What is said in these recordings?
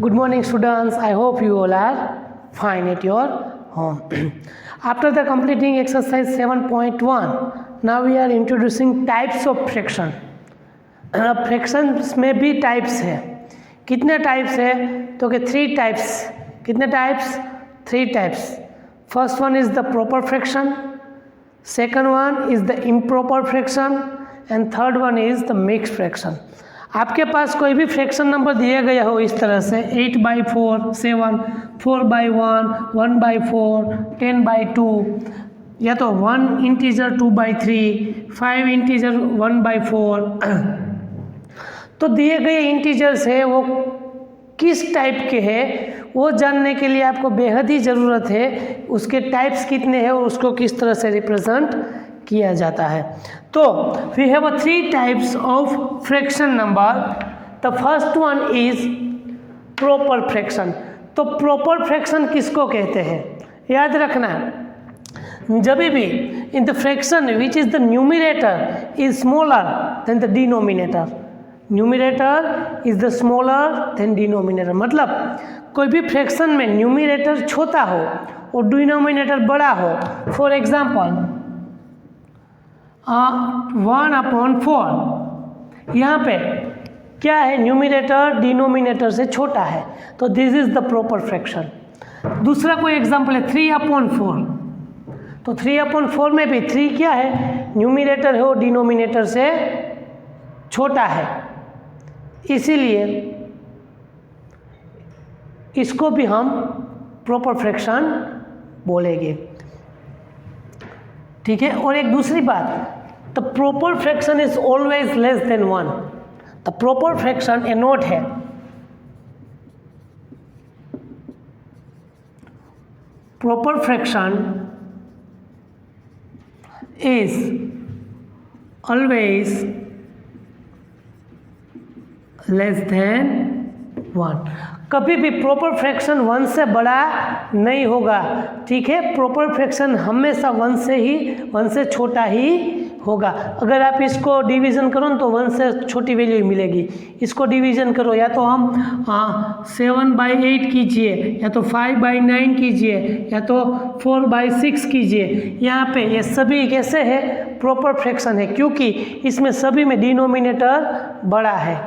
Good morning, students. I hope you all are fine at your home. After the completing exercise 7.1, now we are introducing types of fraction. Fractions में भी types है. कितने types है? तो कि 3 types. कितने types? 3 types. First one is the proper fraction, second one is the improper fraction and third one is the mixed fraction. आपके पास कोई भी फ्रैक्शन नंबर दिया गया हो इस तरह से 8/4, 7, 4/1, 1/4, 10/2, या तो 1 इंटीजर 2/3, 5 इंटीजर 1/4. तो दिए गए इंटीजर्स है वो किस टाइप के हैं वो जानने के लिए आपको बेहद ही ज़रूरत है उसके टाइप्स कितने हैं और उसको किस तरह से रिप्रेजेंट किया जाता है. तो we have 3 types of fraction number. The first one is proper fraction. तो प्रॉपर फ्रैक्शन किसको कहते हैं? याद रखना, जब भी in the fraction which is the numerator is smaller than the denominator. Numerator is the smaller than denominator. मतलब कोई भी फ्रैक्शन में न्यूमरेटर छोटा हो और डिनोमिनेटर बड़ा हो. फॉर एग्जाम्पल 1/4, यहाँ पे क्या है? न्यूमरेटर डिनोमिनेटर से छोटा है, तो this is the proper fraction. दूसरा कोई एग्जाम्पल है 3/4. तो 3/4 में भी 3 क्या है? न्यूमरेटर है और डिनोमिनेटर से छोटा है, इसीलिए इसको भी हम प्रॉपर फ्रैक्शन बोलेंगे. ठीक है. और एक दूसरी बात, the proper fraction is always less than 1. The proper fraction a note है. Proper fraction is always less than 1. कभी भी प्रॉपर फ्रैक्शन 1 से बड़ा नहीं होगा. ठीक है. प्रॉपर फ्रैक्शन हमेशा 1 से छोटा ही होगा. अगर आप इसको डिवीज़न करो तो 1 से छोटी वैल्यू ही मिलेगी. इसको डिवीज़न करो, या तो हम 7/8 कीजिए, या तो 5/9 कीजिए, या तो 4/6 कीजिए. यहाँ पे ये सभी कैसे है? प्रॉपर फ्रैक्शन है, क्योंकि इसमें सभी में डिनोमिनेटर बड़ा है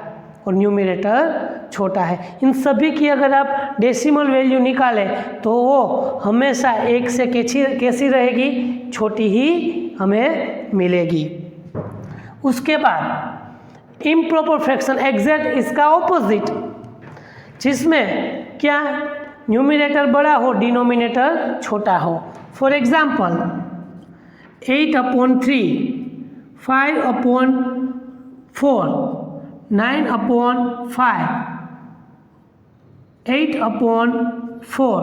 और न्यूमरेटर छोटा है. इन सभी की अगर आप डेसिमल वैल्यू निकालें तो वो हमेशा 1 से कैसी रहेगी? छोटी ही हमें मिलेगी. उसके बाद इम्प्रॉपर फ्रैक्शन एग्जैक्ट इसका ऑपोजिट, जिसमें क्या न्यूमरेटर बड़ा हो डिनोमिनेटर छोटा हो. For example 8/3, 5/4, 9/5, 8/4.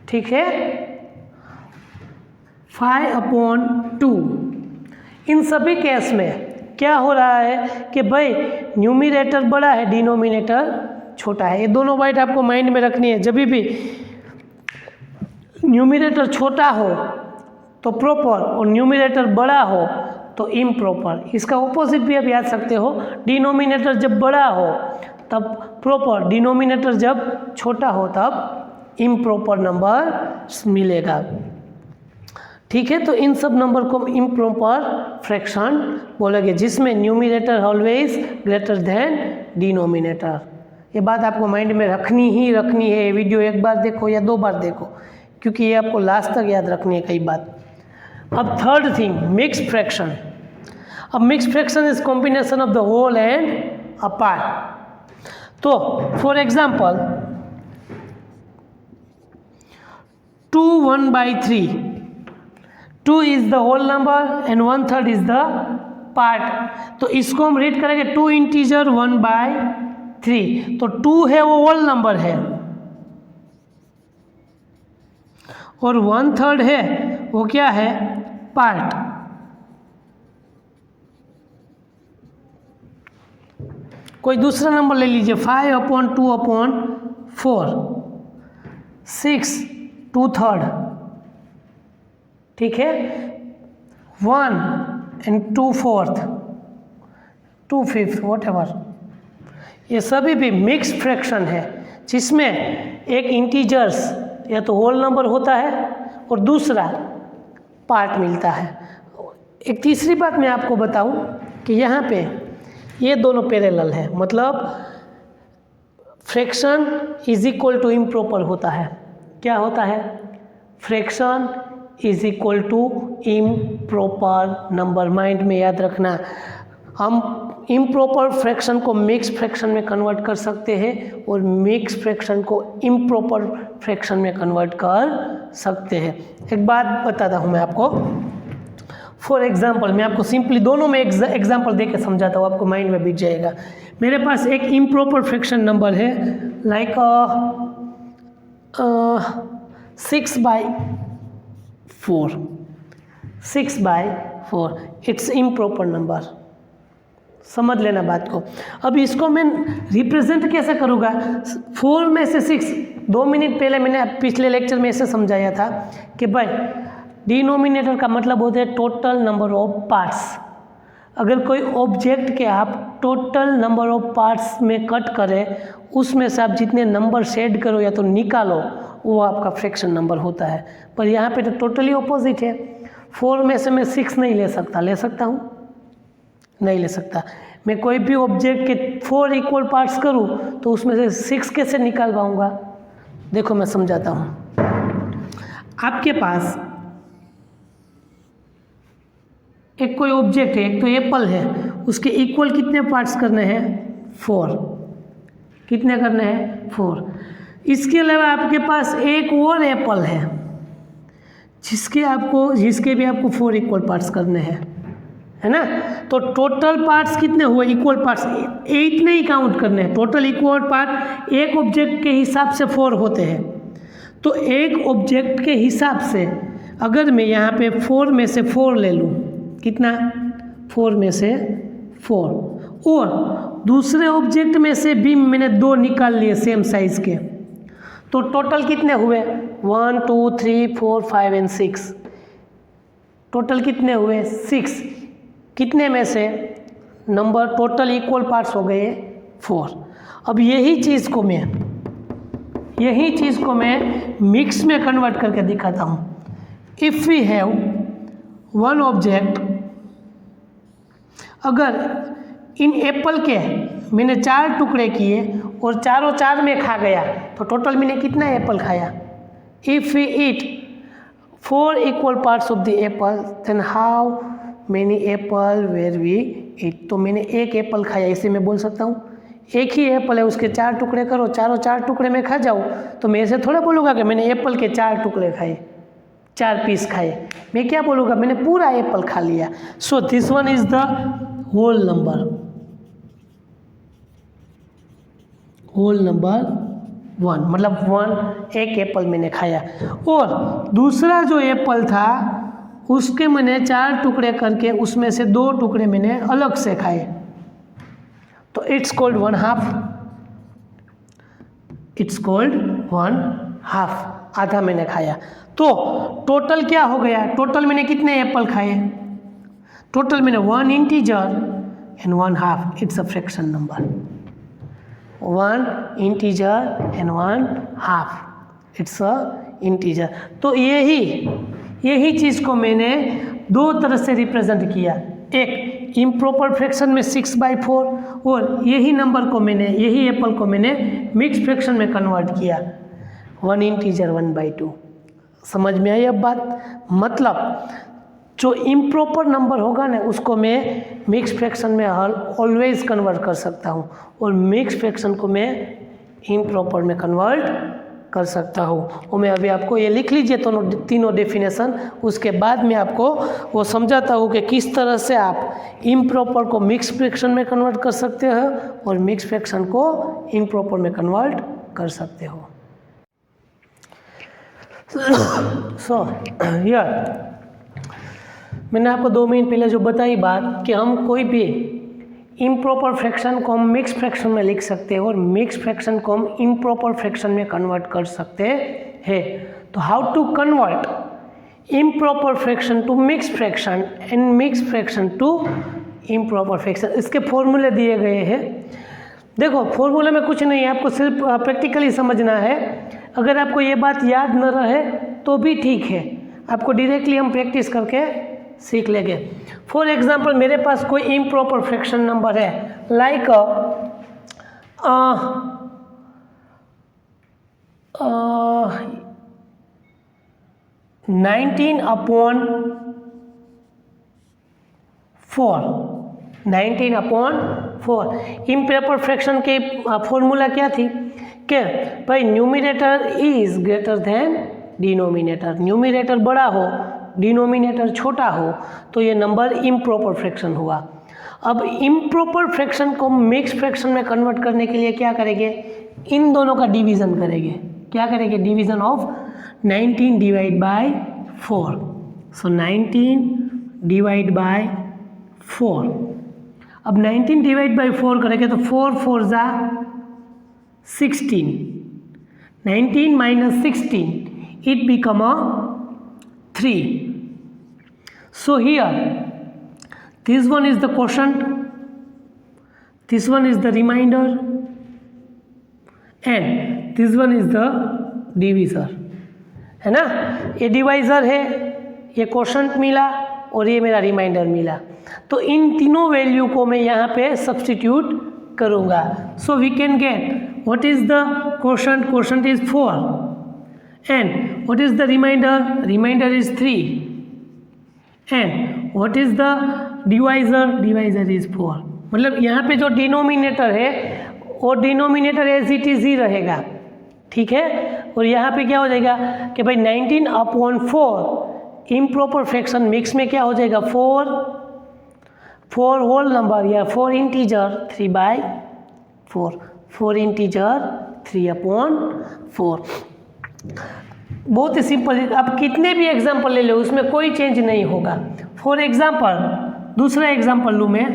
ठीक है. 5/2. इन सभी केस में क्या हो रहा है कि भाई न्यूमरेटर बड़ा है डिनोमिनेटर छोटा है. ये दोनों बात आपको माइंड में रखनी है. जब भी न्यूमरेटर छोटा हो तो प्रॉपर और न्यूमरेटर बड़ा हो तो इम्प्रॉपर. इसका ऑपोजिट भी आप याद सकते हो. डिनोमिनेटर जब बड़ा हो तब प्रॉपर, डिनोमिनेटर जब छोटा हो तब इम्प्रॉपर नंबर मिलेगा. ठीक है. तो इन सब नंबर को इम्प्रॉपर फ्रैक्शन बोलेंगे, जिसमें numerator always greater than denominator. ये बात आपको माइंड में रखनी है. ये वीडियो एक बार देखो या 2 बार देखो, क्योंकि ये आपको लास्ट तक याद रखनी है कई बात. अब थर्ड थिंग, मिक्स्ड फ्रैक्शन. अब mixed fraction is combination of the whole and a part. तो for example 2 1/3. 2 is the whole number and 1/3 is the part. तो इसको हम रीड करेंगे 2 इंटीजर 1/3. तो 2 है वो होल नंबर है और 1/3 है वो क्या है? पार्ट. कोई दूसरा नंबर ले लीजिए 5/2/4, 6 2/3. ठीक है. 1 and 2/4, 2/5, वॉट एवर. ये सभी भी मिक्स फ्रैक्शन है, जिसमें एक इंटीजर्स या तो होल नंबर होता है और दूसरा पार्ट मिलता है। एक तीसरी बात मैं आपको बताऊं कि यहाँ पे ये दोनों पैरेलल है, मतलब fraction is equal to improper होता है। क्या होता है? Fraction is equal to improper number. Mind में याद रखना, हम इम्प्रॉपर फ्रैक्शन को मिक्स फ्रैक्शन में कन्वर्ट कर सकते हैं और मिक्स फ्रैक्शन को इम्प्रॉपर फ्रैक्शन में कन्वर्ट कर सकते हैं। एक बात बताता हूँ मैं आपको। फॉर एग्जाम्पल, मैं आपको सिंपली दोनों में एग्जाम्पल दे के समझाता हूँ, आपको माइंड में बिक जाएगा। मेरे पास एक इम्प्रॉपर फ्रैक्शन नंबर है, लाइक 6/4। 6/4 it's improper number. समझ लेना बात को। अब इसको मैं रिप्रेजेंट कैसे करूँगा? 4 में से 6, 2 मिनट पहले मैंने पिछले लेक्चर में ऐसे समझाया था कि भाई डिनोमिनेटर का मतलब होता है टोटल नंबर ऑफ पार्ट्स। अगर कोई ऑब्जेक्ट के आप टोटल नंबर ऑफ पार्ट्स में कट करें, उसमें से आप जितने नंबर शेड करो या तो निकालो, वो आपका फ्रैक्शन नंबर होता है। पर यहाँ पे तो टोटली ऑपोजिट है। 4 में से मैं 6 नहीं ले सकता। ले सकता हूँ? नहीं ले सकता। मैं कोई भी ऑब्जेक्ट के 4 इक्वल पार्ट्स करूँ तो उसमें से 6 कैसे निकाल पाऊँगा? देखो मैं समझाता हूँ। आपके पास एक कोई ऑब्जेक्ट है, एक तो एप्पल है, उसके इक्वल कितने पार्ट्स करने हैं? 4। कितने करने हैं? 4। इसके अलावा आपके पास एक और एप्पल है जिसके भी आपको 4 इक्वल पार्ट्स करने हैं, है ना? तो टोटल पार्ट्स कितने हुए? इक्वल पार्ट्स 8 नहीं काउंट करने हैं। टोटल इक्वल पार्ट एक ऑब्जेक्ट के हिसाब से 4 होते हैं। तो एक ऑब्जेक्ट के हिसाब से अगर मैं यहाँ पे 4 में से 4 ले लूँ, कितना? 4 में से 4, और दूसरे ऑब्जेक्ट में से भी मैंने 2 निकाल लिए सेम साइज के, तो टोटल कितने हुए? 1 2 3 4 5 एंड 6। टोटल कितने हुए? 6। कितने में से? नंबर टोटल इक्वल पार्ट्स हो गए 4। अब यही चीज़ को मैं मिक्स में कन्वर्ट करके दिखाता हूँ। If we have one object, अगर इन एप्पल के मैंने 4 टुकड़े किए और चारों 4 में खा गया, तो टोटल मैंने कितना एप्पल खाया? If we eat 4 equal parts of the apple, then how many apple were we eat? तो मैंने एक एप्पल खाया, इसे मैं बोल सकता हूँ एक ही एप्पल है, उसके 4 टुकड़े करो, चारों 4 टुकड़े में खा जाओ, तो मैं ऐसे थोड़ा बोलूँगा कि मैंने एप्पल के 4 टुकड़े खाए, 4 पीस खाए। मैं क्या बोलूँगा? मैंने पूरा एप्पल खा लिया। So this one is the whole number 1, मतलब 1 एक एप्पल मैंने खाया। और दूसरा जो एप्पल था उसके मैंने 4 टुकड़े करके उसमें से 2 टुकड़े मैंने अलग से खाए, तो इट्स कॉल्ड 1/2। इट्स कॉल्ड 1/2, आधा मैंने खाया। तो टोटल क्या हो गया? टोटल मैंने कितने एप्पल खाए? टोटल मैंने 1 integer and 1/2। It's a fraction number. 1 integer and 1/2 it's a integer. तो यही चीज़ को मैंने 2 तरह से रिप्रेजेंट किया। एक इम्प्रॉपर फ्रैक्शन में 6/4, और यही एप्पल को मैंने मिक्स फ्रैक्शन में कन्वर्ट किया, 1 इंटीजर 1/2। समझ में आई अब बात? मतलब जो इम्प्रॉपर नंबर होगा ना, उसको मैं मिक्स फ्रैक्शन में ऑलवेज कन्वर्ट कर सकता हूँ, और मिक्स फ्रैक्शन को मैं इम्प्रॉपर में कन्वर्ट कर सकता हूँ। और मैं अभी आपको ये लिख लीजिए तीनों डेफिनेशन, उसके बाद मैं आपको वो समझाता हूँ कि किस तरह से आप इम्प्रॉपर को मिक्स फ्रैक्शन में कन्वर्ट कर सकते हो और मिक्स फ्रैक्शन को इम्प्रॉपर में कन्वर्ट कर सकते हो। सो यार, मैंने आपको 2 मिनट पहले जो बताई बात कि हम कोई भी इम्प्रॉपर फ्रैक्शन को हम मिक्स फ्रैक्शन में लिख सकते हैं और मिक्स फ्रैक्शन को हम इम्प्रॉपर फ्रैक्शन में कन्वर्ट कर सकते हैं। तो how to convert improper fraction to mix fraction and mix fraction to improper fraction, इसके फॉर्मूले दिए गए हैं। देखो फॉर्मूला में कुछ नहीं है, आपको सिर्फ प्रैक्टिकली समझना है। अगर आपको ये बात याद न रहे तो भी ठीक है, आपको डायरेक्टली हम प्रैक्टिस करके सीख लेंगे। फॉर एग्जांपल मेरे पास कोई इम्प्रॉपर फ्रैक्शन नंबर है, लाइक 19/4 इम्प्रॉपर फ्रैक्शन के फॉर्मूला क्या थी कि भाई numerator is greater than denominator, numerator बड़ा हो डिनोमिनेटर छोटा हो तो ये नंबर इम्प्रॉपर फ्रैक्शन हुआ। अब इम्प्रॉपर फ्रैक्शन को मिक्स फ्रैक्शन में कन्वर्ट करने के लिए क्या करेंगे, इन दोनों का डिवीज़न करेंगे। क्या करेंगे, डिवीज़न ऑफ 19/4। सो 19/4। अब 19/4 करेंगे तो 4 4 जा 16, 19 minus 16 it become a 3. So here this one is the quotient, this one is the remainder and this one is the divisor, है ना। ये डिवाइज़र है, ये क्वोशंट मिला और ये मेरा रिमाइंडर मिला, तो इन तीनों वैल्यू को मैं यहाँ पे सब्स्टिट्यूट करूँगा। So we can get what is the quotient, quotient is 4 and what is the remainder, remainder is 3 and what is the divisor, divisor is 4। मतलब यहाँ पे जो डिनोमिनेटर है वो डिनोमिनेटर एज इट इज़ ही रहेगा, ठीक है। और यहाँ पे क्या हो जाएगा कि भाई 19/4 इम्प्रॉपर फ्रैक्शन मिक्स में क्या हो जाएगा, 4 होल नंबर या 4 इंटीजर 3/4, 4 इंटीजर 3/4। बहुत ही सिंपल है। अब कितने भी एग्जाम्पल ले लो उसमें कोई चेंज नहीं होगा। फॉर एग्जाम्पल दूसरा एग्जाम्पल लूँ मैं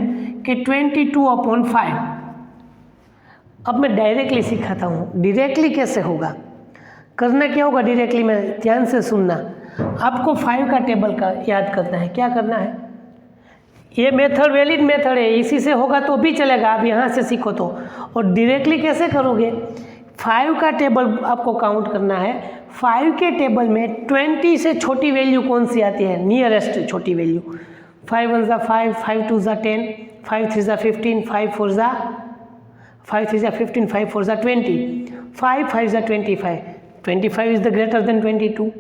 कि 22/5। अब मैं डायरेक्टली सिखाता हूँ डायरेक्टली कैसे होगा। करना क्या होगा डायरेक्टली में, ध्यान से सुनना। आपको 5 का टेबल का याद करना है। क्या करना है, ये मेथड वैलिड मेथड है, इसी से होगा तो भी चलेगा, आप यहाँ से सीखो तो। और डायरेक्टली कैसे करोगे, 5 का टेबल आपको काउंट करना है। 5 के टेबल में 20 से छोटी वैल्यू कौन सी आती है, नियरेस्ट छोटी वैल्यू। 5 1 ज़ा 5, 5 2 ज़ा 10, 5 3 ज़ा 15, 5 3 ज़ा 15, 5 4 ज़ा 20, 5 5 ज़ा 25, 25 is the greater than 22,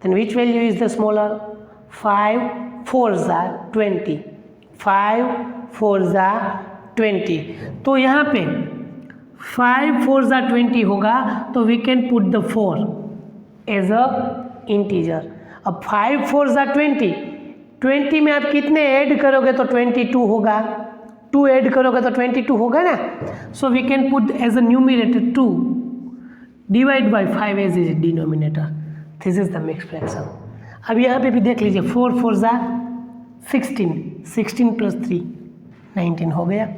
then which value is the smaller, 5 4 ज़ा 20, 5 4 ज़ा 20। तो यहाँ पे 5 4 ज़ा 20 होगा तो we can put the 4 as a integer। अब 5 4 ज़ा 20, 20 में आप कितने ऐड करोगे तो 22 होगा, 2 ऐड करोगे तो 22 होगा ना। So we can put as a numerator 2 divide by 5 as is denominator. This is the mix fraction. अब यहाँ पे भी देख लीजिए 4 4 ज़ा 16, 16 प्लस 3 19 हो गया।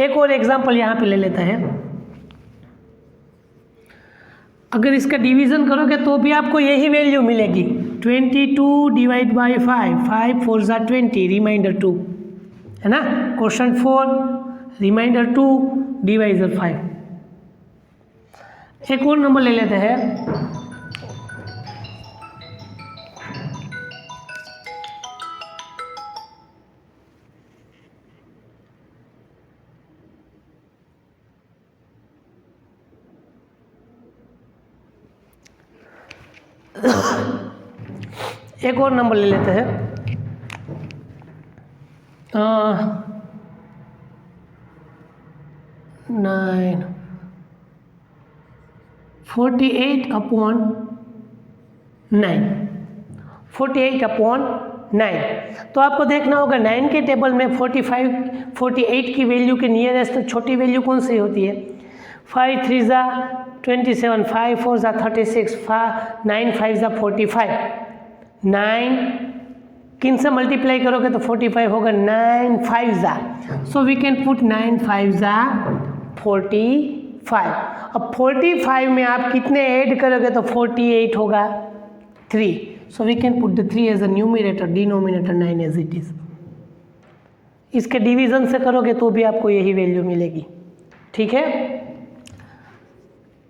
एक और एग्जाम्पल यहाँ पे ले लेते हैं। अगर इसका डिवीज़न करोगे तो भी आपको यही वैल्यू मिलेगी, 22 डिवाइड बाई 5, 5 4 ज़ा 20, रिमाइंडर 2, है ना। Quotient 4, remainder 2, divisor 5। एक और नंबर ले लेते हैं। एक और नंबर ले लेते हैं। 48/9, 48/9। तो आपको देखना होगा 9 के टेबल में 48 की वैल्यू के नियरेस्ट छोटी वैल्यू कौन सी होती है। 5 3 ज़ा 27, 5 4 ज़ा 36, 9 5 ज़ा 45। 9 किन से मल्टीप्लाई करोगे तो 45 होगा, 9 5 ज़ा। सो वी कैन पुट 9 5 ज़ा 45। अब 45 में आप कितने ऐड करोगे तो 48 होगा 3। So we can put the 3 as a numerator, denominator 9 as it is. इसके डिवीज़न से करोगे तो भी आपको यही वैल्यू मिलेगी। ठीक है,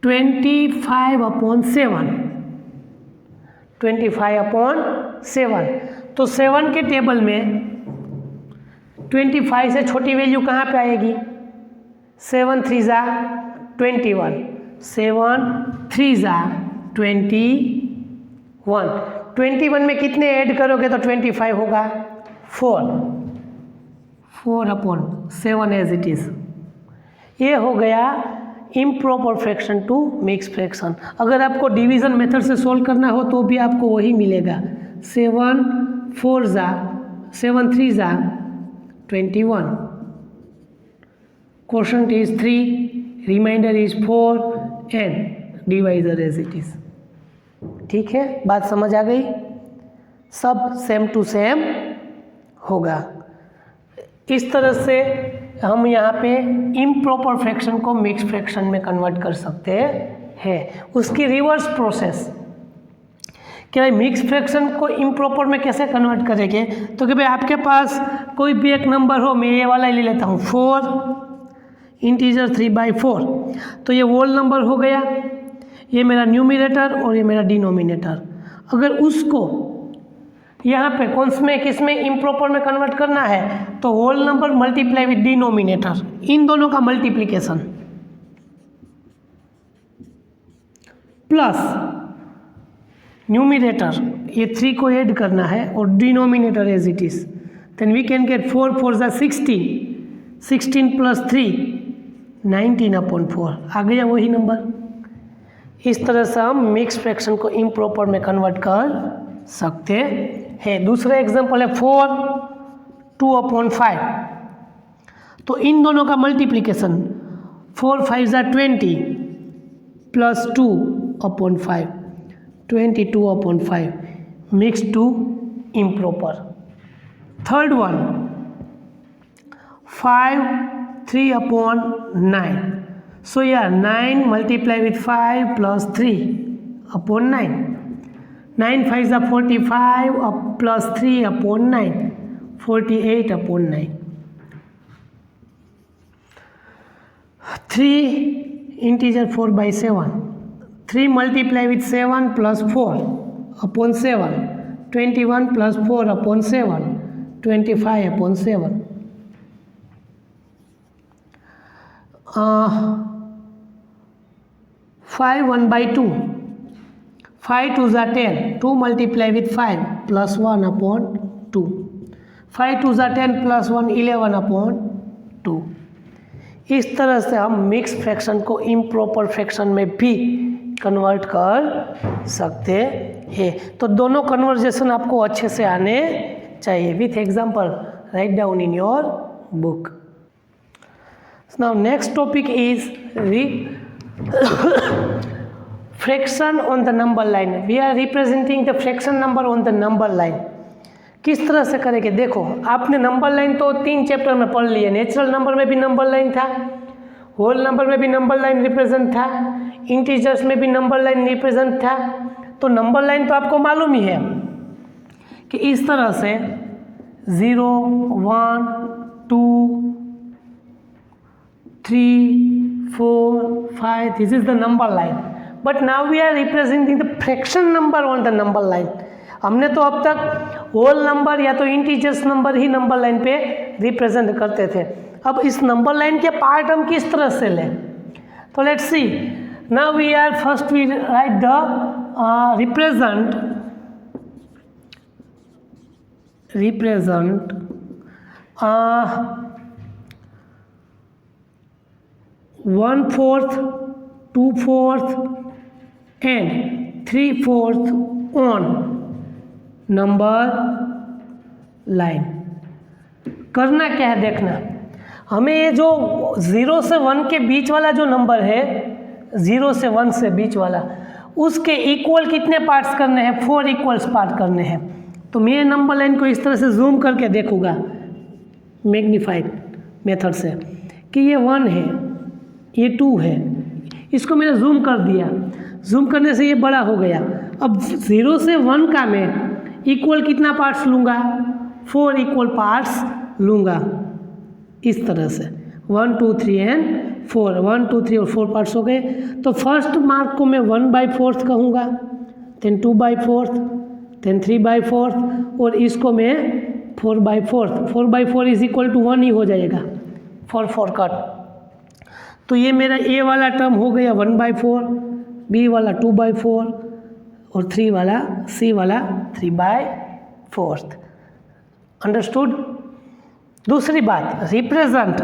25/7, 25/7। तो 7 के टेबल में 25 से छोटी वैल्यू कहाँ पे आएगी? 7 3 ज़ा 21, 7 3 ज़ा 21, 21 में कितने ऐड करोगे तो 25 होगा? 4/7 एज इट इज़। ये हो गया improper fraction to mix fraction. अगर आपको डिवीज़न मेथड से सोल्व करना हो तो भी आपको वही मिलेगा। 7 3 ज़ा 21, quotient is 3, remainder is 4 and divisor as it is। ठीक है, बात समझ आ गई? सब सेम टू सेम होगा। इस तरह से हम यहाँ पे इम्प्रॉपर फ्रैक्शन को मिक्स फ्रैक्शन में कन्वर्ट कर सकते हैं। उसकी रिवर्स प्रोसेस कि भाई मिक्स फ्रैक्शन को इम्प्रॉपर में कैसे कन्वर्ट करेंगे? तो कि भाई आपके पास कोई भी एक नंबर हो, मैं ये वाला ले लेता हूँ 4 इंटीजर 3/4, तो ये होल नंबर हो गया, ये मेरा न्यूमिनेटर और ये मेरा डिनोमिनेटर। अगर उसको यहाँ पे किसमें इम्प्रॉपर में कन्वर्ट करना है तो whole number multiply with denominator, इन दोनों का मल्टीप्लिकेशन प्लस न्यूमिनेटर, ये 3 को ऐड करना है और denominator as it is, then we can get 4 4 ज़ा 16, 16 + 3 19/4 आ गया वही नंबर। इस तरह से हम मिक्स फ्रैक्शन को इम्प्रॉपर में कन्वर्ट कर सकते हैं। दूसरा एग्जांपल है 4 2/5, तो इन दोनों का मल्टीप्लिकेशन 4 5 ज़ा 20 + 2/5 22/5 mix to improper. Third one 5 3/9, so yeah 9 multiply with 5 plus 3/9, 9 5 ज़ा 45 plus 3/9 48/9, 3 integer 4/7, 3 multiply with 7 plus 4/7, 21 plus 4/7 25/7, 5 1/2, 5 2 ज़ा 10, 2 multiply with 5 plus 1/2, 5 2 ज़ा 10 plus 1 11/2। इस तरह से हम मिक्स फ्रैक्शन को इम्प्रॉपर फ्रैक्शन में भी कन्वर्ट कर सकते हैं। तो दोनों कन्वर्जेशन आपको अच्छे से आने चाहिए। With example write down in your book. Now next topic is fraction on the number line. We are representing the fraction number on the number line. किस तरह से करेंगे? देखो, आपने नंबर लाइन तो 3 चैप्टर में पढ़ लिए। नेचुरल नंबर में भी नंबर लाइन था, होल नंबर में भी नंबर लाइन रिप्रेजेंट था, इंटीजर्स में भी नंबर लाइन रिप्रेजेंट था। तो नंबर लाइन तो आपको मालूम ही है कि इस तरह से 0 1 2 3 4 5, this is the number line. But now we are representing the fraction number on the number line. हमने तो अब तक होल नंबर या तो इंटीजर्स नंबर ही नंबर लाइन पे रिप्रेजेंट करते थे। अब इस नंबर लाइन के पार्ट हम किस तरह से लें? तो let's see. Now we are first we write the represent 1/4 2/4 and 3/4 on number line. करना क्या है देखना, हमें ये जो 0 से 1 के बीच वाला जो नंबर है, 0 से 1 से बीच वाला, उसके इक्वल कितने पार्ट्स करने हैं? 4 इक्वल्स पार्ट करने हैं। तो मैं नंबर लाइन को इस तरह से जूम करके देखूँगा मैग्नीफाइड मेथड से कि ये 1 है, ये 2 है, इसको मैंने जूम कर दिया। जूम करने से ये बड़ा हो गया। अब 0 से 1 का मैं इक्वल कितना पार्ट्स लूँगा? 4 इक्वल पार्ट्स लूँगा इस तरह से। 1 2 3 एंड 4, 1 2 3 और 4 पार्ट्स हो गए। तो फर्स्ट मार्क को मैं 1/4 कहूँगा, देन 2/4, देन 3/4 और इसको मैं 4/4, 4/4 इज इक्वल टू 1 ही हो जाएगा, 4 कट। तो ये मेरा ए वाला टर्म हो गया 1/4, बी वाला 2/4 और सी वाला 3/4। अंडरस्टूड। दूसरी बात, रिप्रेजेंट।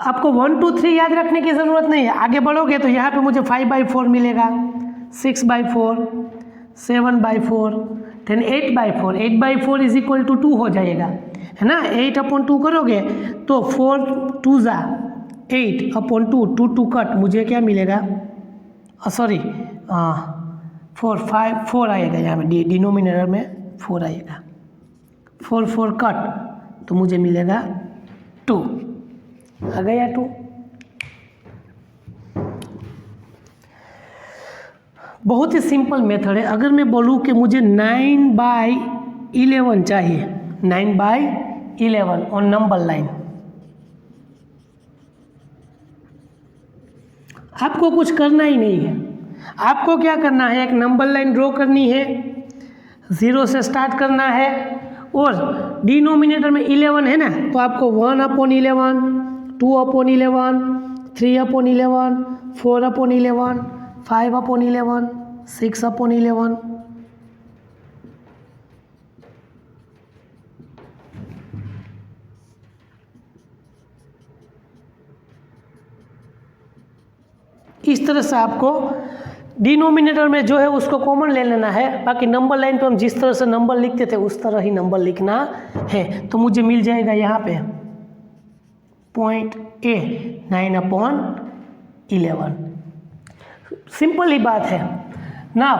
आपको 1 2 3 याद रखने की ज़रूरत नहीं है, आगे बढ़ोगे तो यहाँ पे मुझे 5/4 मिलेगा, 6/4, 7/4, देन 8/4, 8/4 इज इक्वल टू 2 हो जाएगा, है ना। 8/2 करोगे तो 4 2 ज़ा 8/2, 2 2 कट, मुझे क्या मिलेगा, सॉरी 4 आएगा यहाँ में, डिनोमिनेटर में 4 आएगा, 4 कट, तो मुझे मिलेगा 2, आ गया 2। बहुत ही सिंपल मेथड है। अगर मैं बोलूँ कि मुझे 9/11 चाहिए, 9/11 ऑन नंबर लाइन, आपको कुछ करना ही नहीं है। आपको क्या करना है, एक नंबर लाइन ड्रॉ करनी है, 0 से स्टार्ट करना है और डिनोमिनेटर में 11 है ना, तो आपको 1/11, 2/11, 3/11, 4/11, 5/11, 6/11, इस तरह से आपको डिनोमिनेटर में जो है उसको कॉमन ले लेना है। बाकी नंबर लाइन पे हम जिस तरह से नंबर लिखते थे उस तरह ही नंबर लिखना है। तो मुझे मिल जाएगा यहाँ पे पॉइंट ए 9/11। सिंपल ही बात है ना।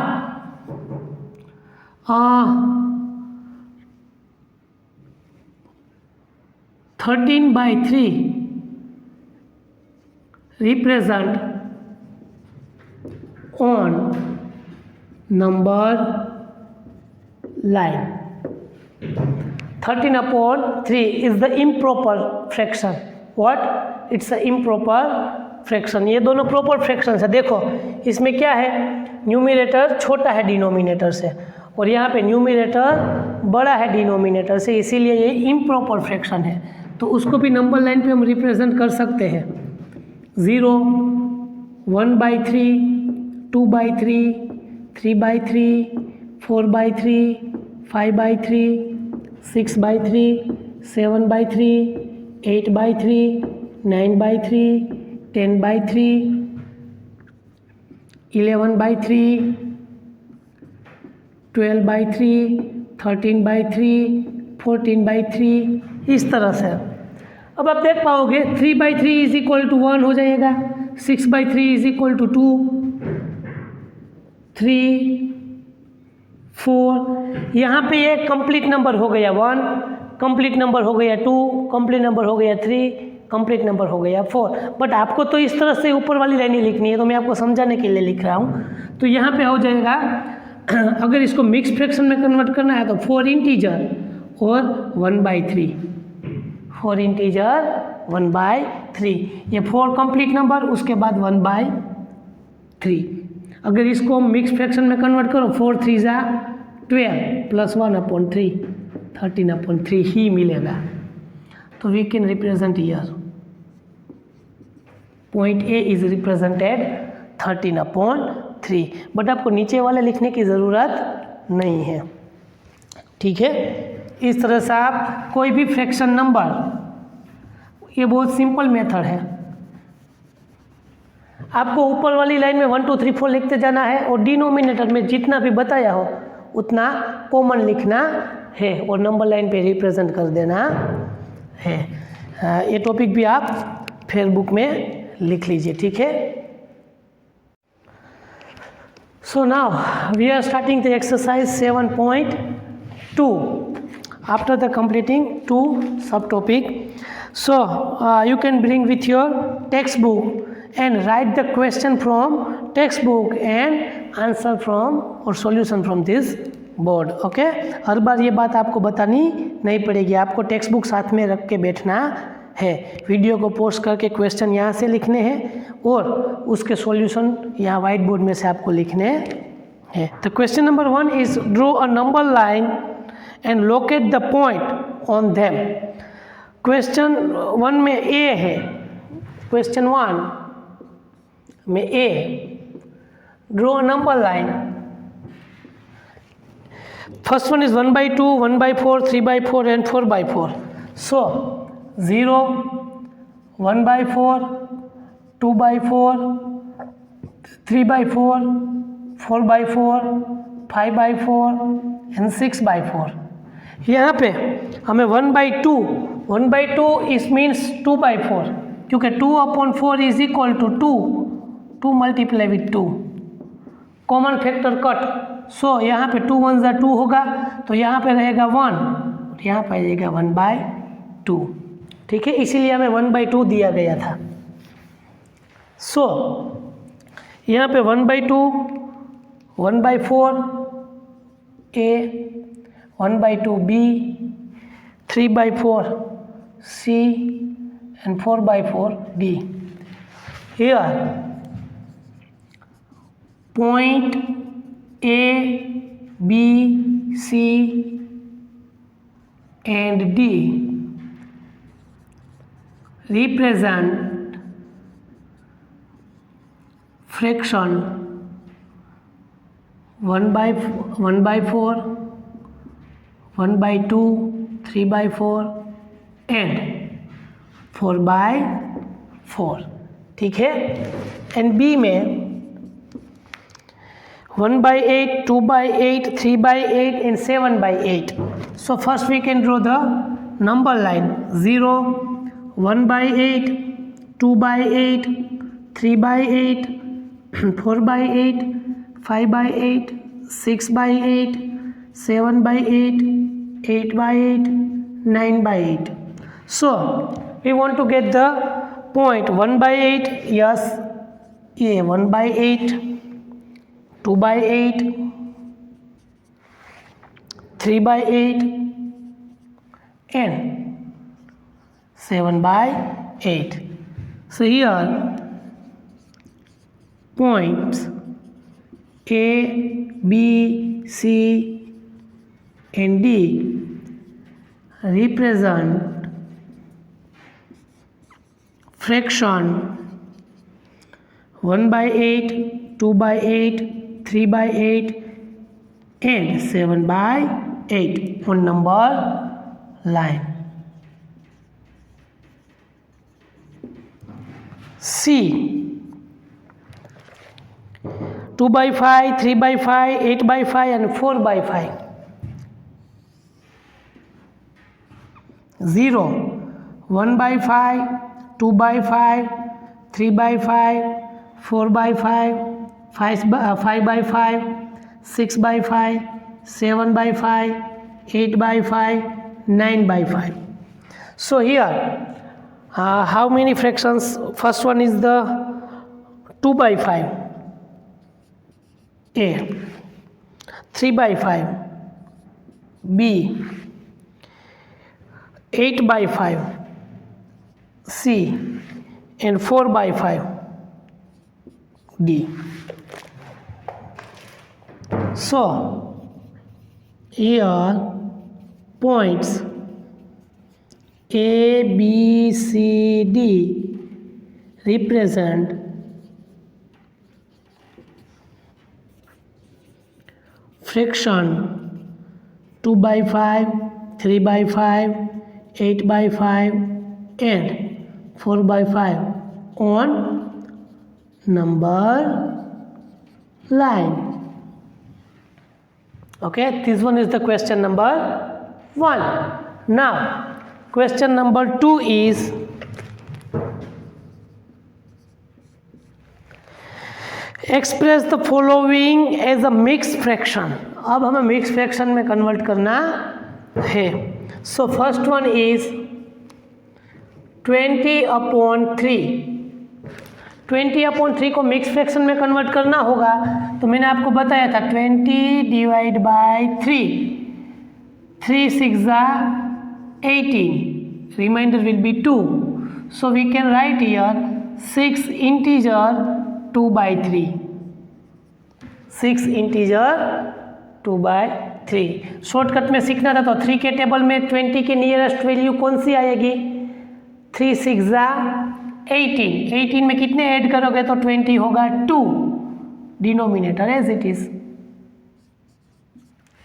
13/3 represent on number line. 13/3 is the improper fraction. What? It's an improper fraction. ये दोनों proper fractions है। देखो इसमें क्या है, न्यूमिनेटर छोटा है डिनोमिनेटर से और यहाँ पे न्यूमिनेटर बड़ा है डिनोमिनेटर से, इसीलिए ये इम्प्रॉपर फ्रैक्शन है। तो उसको भी नंबर लाइन पे हम रिप्रेजेंट कर सकते हैं। 0, 1/3, 2/3, 3/3, 4/3, 5/3, 6/3, 7/3, 8/3, 9/3, 10/3, 11/3, 12/3, 13/3, 14/3, इस तरह से। अब आप देख पाओगे 3/3 इज इक्वल टू 1 हो जाएगा, 6/3 इज इक्वल टू 2, 3, 4, यहाँ पे ये कंप्लीट नंबर हो गया 1, कंप्लीट नंबर हो गया 2, कंप्लीट नंबर हो गया 3, कंप्लीट नंबर हो गया 4। बट आपको तो इस तरह से ऊपर वाली लाइन ही लिखनी है, तो मैं आपको समझाने के लिए लिख रहा हूँ। तो यहाँ पे हो जाएगा, अगर इसको मिक्स फ्रैक्शन में कन्वर्ट करना है तो 4 इंटीजर और 1/3, 4 इंटीजर 1/3, ये 4 कंप्लीट नंबर, उसके बाद 1/3। अगर इसको मिक्स फ्रैक्शन में कन्वर्ट करो, 4 3 ज़ा 12 प्लस 1/3, 13/3 ही मिलेगा। तो we can represent here point A is represented 13/3। But आपको नीचे वाले लिखने की ज़रूरत नहीं है, ठीक है। इस तरह से आप कोई भी फ्रैक्शन नंबर, ये बहुत सिंपल मेथड है। आपको ऊपर वाली लाइन में 1 2 3 4 लिखते जाना है और डिनोमिनेटर में जितना भी बताया हो उतना कॉमन लिखना है और नंबर लाइन पे रिप्रेजेंट कर देना है। ये टॉपिक भी आप फिर बुक में लिख लीजिए, ठीक है। So now we are starting the exercise 7.2 after the completing 2 subtopic. So you can bring with your textbook and write the question from textbook and answer from or solution from this board. Okay, हर बार ये बात आपको बतानी नहीं पड़ेगी, आपको text book साथ में रख के बैठना है। वीडियो को पॉज करके क्वेश्चन यहाँ से लिखने हैं और उसके सॉल्यूशन यहाँ वाइट बोर्ड में से आपको लिखने हैं। तो question number 1 is draw a number line and locate the point on them. Question 1 में ए है, क्वेश्चन 1 में A, draw a number line. First one is 1/2, 1/4, 3/4 and 4/4. So 0, 1/4, 2/4, 3/4, 4/4, 5/4 and 6/4. यहाँ पे हमें 1/2, 1/2 is means 2/4 क्योंकि 2/4 is equal to 2, 2 multiply with 2, common factor cut. So यहाँ पे 2 1 2 होगा तो यहाँ पे रहेगा 1, यहाँ पे रहेगा 1/2। ठीक है, इसीलिए हमें 1/2 दिया गया था। सो यहाँ पे 1/2, 1/4 A, 1/2 B, 3/4 C and 4/4 D. Here point A, B, C and D represent fraction 1/4, 1/2, 3/4 and 4/4। ठीक है, एंड बी में 1/8, 2/8, 3/8 and 7/8. So first we can draw the number line 0, 1/8, 2/8, 3/8, 4/8, 5/8, 6/8, 7/8, 8/8, 9/8. So we want to get the point 1/8. Yes, ये 1/8, 2/8, 3/8 and 7/8. So here points A, B, C and D represent fraction 1/8, 2/8, 3/8 and 7/8 on number line. C 2/5, 3/5, 8/5 and 4/5. 0, 1/5, 2/5, 3/5, 4/5, 5/5, 6/5, 7/5, 8/5, 9/5. So here how many fractions? First one is the 2/5 A, 3/5 B, 8/5 C and 4/5 D. So here points A, B, C, D represent fraction 2/5, 3/5, 8/5 and 4/5 on number line. Okay, this one is the question number 1. Now question number 2 is express the following as a mixed fraction. अब हमें mix fraction में convert करना है. So first one is 20/3. 20/3 को mix fraction में convert करना होगा तो मैंने आपको बताया था 20 / 3, 3 6 18, remainder will be 2. So we can write here 6 integer 2 by 3. 6 integer 2 by 3. Shortcut में सीखना था तो 3 के टेबल में 20 की नियरेस्ट वैल्यू कौन सी आएगी? 3 6 18. 18 में कितने ऐड करोगे तो 20 होगा 2. Denominator as it is.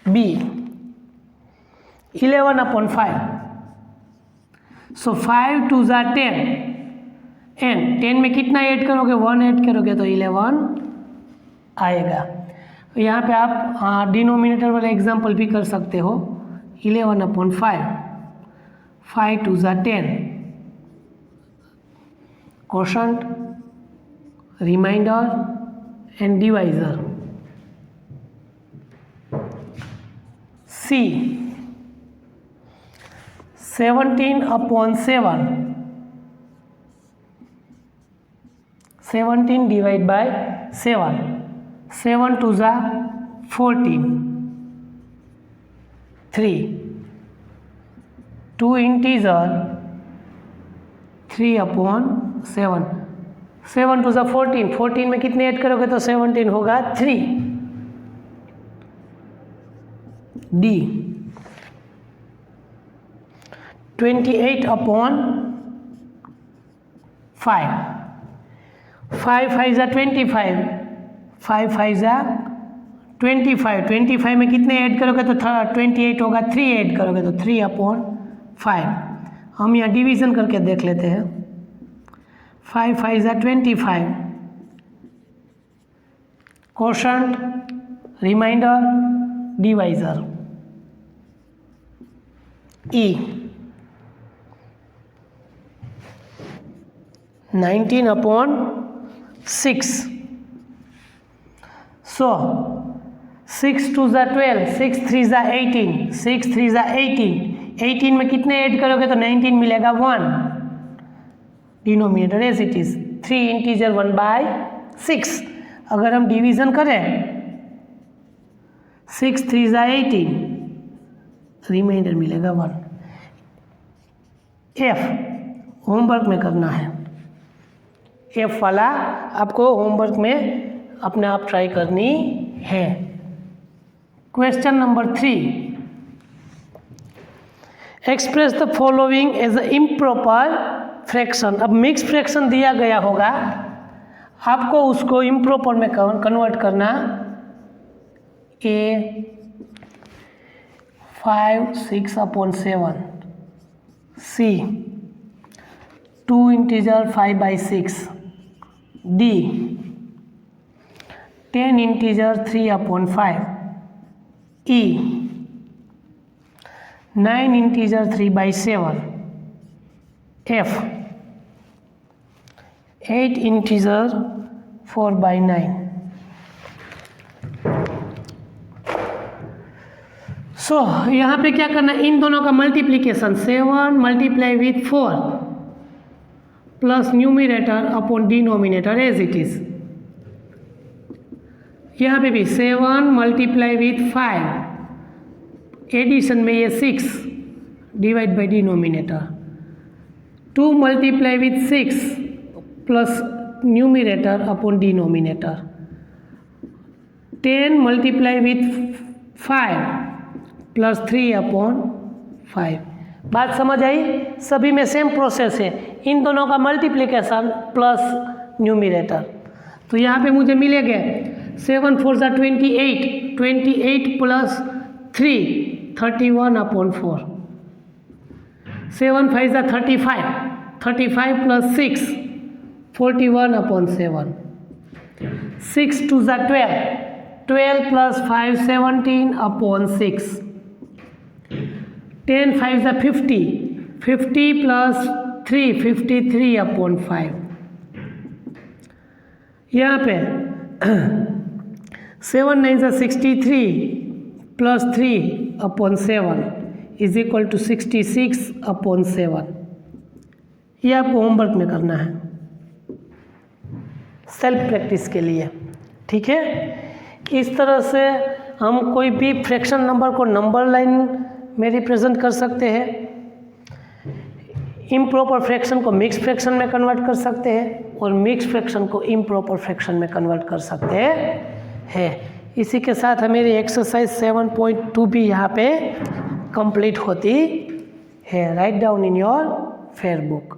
B 11/5. So 5 2 10. एन 10 में कितना ऐड करोगे? 1 ऐड करोगे तो 11 आएगा. यहाँ पे आप डिनोमिनेटर वाला एग्जाम्पल भी कर सकते हो. 11/5. 5 2 10. Quotient, remainder and divisor. C 17/7. 17 divide by 7. 7 2 14. 3. 2 integer 3/7. 7 2 14. 14 में कितने ऐड करोगे तो 17 होगा 3. D 28/5. 5 5 25. 5 5 25. 25 में कितने ऐड करोगे तो 28 होगा. 3 ऐड करोगे तो 3/5. हम यहाँ डिवीज़न करके देख लेते हैं. 5 5 25. Quotient, remainder, divisor. E 19/6. So 6 2 12. 6 3 18. 6 3 18. 18 में कितने ऐड करोगे तो 19 मिलेगा 1. Denominator as it is. 3 integer 1/6. अगर हम डिवीज़न करें 6 3 18. रिमाइंडर मिलेगा 1. F होमवर्क में करना है. F वाला आपको होमवर्क में अपने आप ट्राई करनी है. Question number 3. Express the following as a improper fraction. अब मिक्स फ्रैक्शन दिया गया होगा, आपको उसको इम्प्रॉपर में कन्वर्ट करना. A 5 6/7. C 2 integer 5/6. D 10 integer 3/5. E 9 integer 3/7. F 8 integer 4/9. सो यहाँ पे क्या करना है? इन दोनों का multiplication. 7 multiply with 4 plus numerator upon denominator as it is. यहाँ पे भी 7 मल्टीप्लाई विथ 5. एडिशन में ये 6 divide by denominator. 2 multiply with 6 plus numerator upon denominator. 10 multiply with 5 plus 3/5. बात समझ आई? सभी में सेम प्रोसेस है. इन दोनों का मल्टीप्लिकेशन प्लस न्यूमिनेटर. तो यहाँ पे मुझे मिलेगा 7 4 28. 28 प्लस 3 31/4. 7 5 35. 35 प्लस 6 41/7. 6 2 12. 12 प्लस 5 17/6. 10 5 50. 50 प्लस 3 53/5. यहाँ पे 7 9 63 प्लस 3/7 इज इक्वल टू 66/7. ये आपको होमवर्क में करना है सेल्फ प्रैक्टिस के लिए. ठीक है, इस तरह से हम कोई भी फ्रैक्शन नंबर को नंबर लाइन में रिप्रेजेंट कर सकते हैं. इम्प्रॉपर फ्रैक्शन को मिक्स फ्रैक्शन में कन्वर्ट कर सकते हैं और मिक्स फ्रैक्शन को इम्प्रॉपर फ्रैक्शन में कन्वर्ट कर सकते हैं। इसी के साथ हमारी एक्सरसाइज 7.2 भी यहाँ पे कंप्लीट होती है। Write down in your fair book.